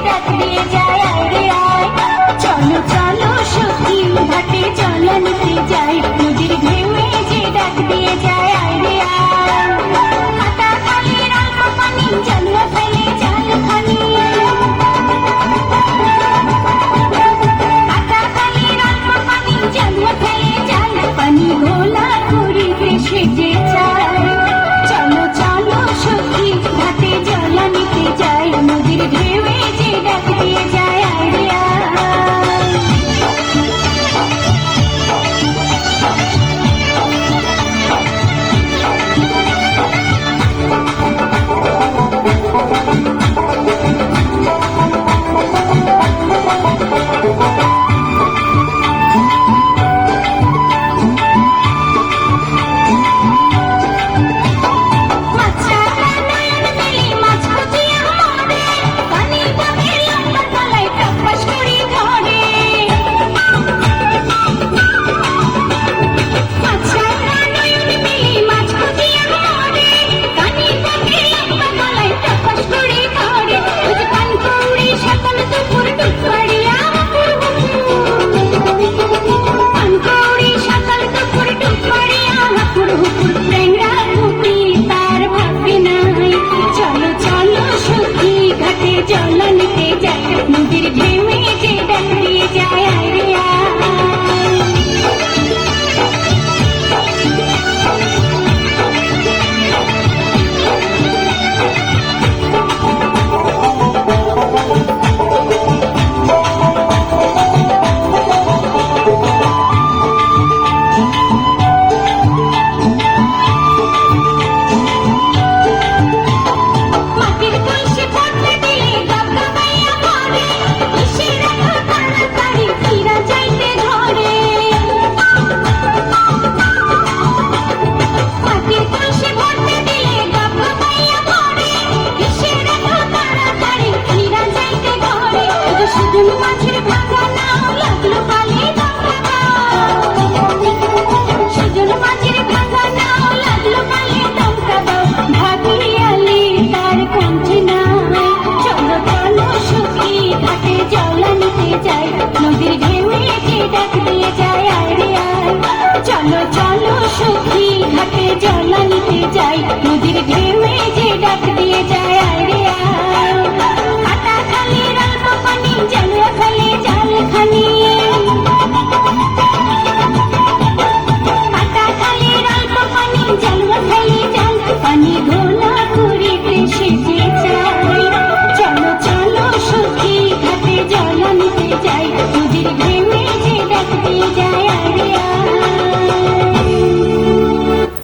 ডাক দিয়ে যায় আয় রে আয়। চলো চলো সখী ঘাটে জল নিতে যাই, নদীর ঢেউয়ে যে ডাক দিয়ে যায় আয় রে আয়। হাতা খালির অল্প পানি জালুয়া ফেলে জাল খালি, হাতা খালির অল্প পানি জালুয়া ফেলে জাল পানি, ঘোলা করি ভেসে যে যায়। চলো চলো সখী ঘাটে জল নিতে যাই, নদীর ঢেউয়ে যে ডাক দিয়ে যায় আয় রে আয়। চলো চলো সখী ঘাটে জল